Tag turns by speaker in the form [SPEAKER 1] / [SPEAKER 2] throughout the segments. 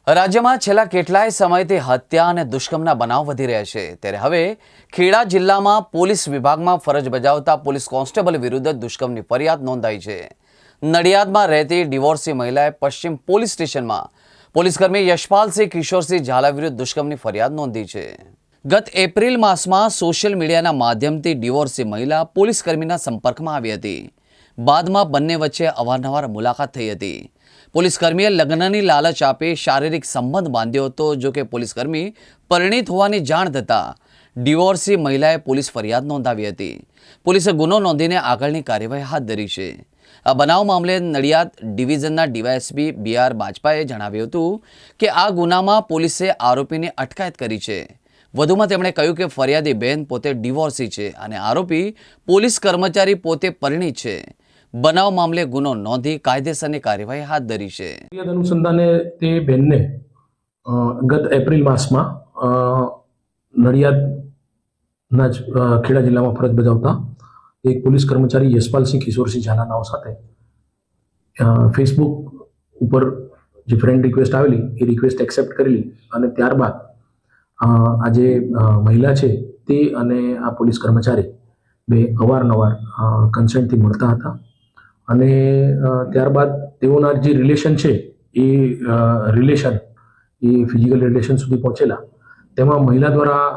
[SPEAKER 1] રાજ્યમાં છેલ્લા કેટલાય સમયથી હત્યા અને દુષ્કર્મના બનાવ વધી રહ્યા છે ત્યારે હવે ખેડા જિલ્લામાં પોલીસ વિભાગમાં ફરજ બજાવતા પોલીસ કોન્સ્ટેબલ વિરુદ્ધ દુષ્કર્મની ફરિયાદ નોંધાઈ છે। નડિયાદમાં રહેતી ડિવોર્સી મહિલાએ પશ્ચિમ પોલીસ સ્ટેશનમાં પોલીસકર્મી યશપાલસિંહ કિશોરસિંહ ઝાલા વિરુદ્ધ દુષ્કર્મની ફરિયાદ નોંધી છે। ગત એપ્રિલ માસમાં સોશિયલ મીડિયાના માધ્યમથી ડિવોર્સી મહિલા પોલીસકર્મીના સંપર્કમાં આવી હતી। બાદમાં બંને વચ્ચે અવારનવાર મુલાકાત થઈ હતી। પોલીસકર્મીએ લગ્નની લાલચ આપી શારીરિક સંબંધ બાંધ્યો હતો। જો કે પોલીસકર્મી પરિણીત હોવાની જાણ થતાં ડિવોર્સી મહિલાએ પોલીસ ફરિયાદ નોંધાવી હતી। પોલીસે ગુનો નોંધીને આગળની કાર્યવાહી હાથ ધરી છે। આ બનાવ મામલે નડિયાદ ડિવિઝનના ડીવાયએસપી બીઆર બાજપાએ જણાવ્યું હતું કે આ ગુનામાં પોલીસે આરોપીની અટકાયત કરી છે। વધુમાં તેમણે કહ્યું કે ફરિયાદી બહેન પોતે ડિવોર્સી છે અને આરોપી પોલીસ કર્મચારી પોતે પરિણીત છે। બનાવ મામલે ગુનો નોંધી કાયદેસરની કાર્યવાહી હાથ ધરી છે।
[SPEAKER 2] અનુસંધાને તે બેનને ગત એપ્રિલ માસમાં નડિયાદના ખેડા જિલ્લામાં ફરજ બજાવતા એક પોલીસ કર્મચારી યશપાલસિંહ કિશોરસિંહ ઝાલા નામ સાથે ફેસબુક ઉપર જે ફ્રેન્ડ રિક્વેસ્ટ આવેલી એ રિક્વેસ્ટ એક્સેપ્ટ કરેલી અને ત્યારબાદ આ જે મહિલા છે તે અને આ પોલીસ કર્મચારી બે અવારનવાર કન્સેન્ટથી મળતા હતા અને ત્યારબાદ તેઓના જે રિલેશન છે એ ફિઝિકલ રિલેશન સુધી પહોંચેલા। તેમાં મહિલા દ્વારા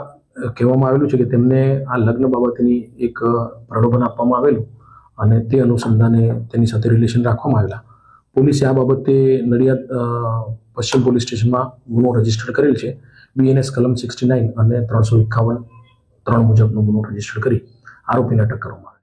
[SPEAKER 2] કહેવામાં આવેલું છે કે તેમને આ લગ્ન બાબતની એક પ્રલોભન આપવામાં આવેલું અને તે અનુસંધાને તેની સાથે રિલેશન રાખવામાં આવેલા। પોલીસે આ બાબતે નડિયાદ પશ્ચિમ પોલીસ સ્ટેશનમાં ગુનો રજીસ્ટર કરેલ છે। BNS કલમ 69 અને 351 મુજબનો ગુનો રજીસ્ટર કરી આરોપીને અટક કરવામાં આવે।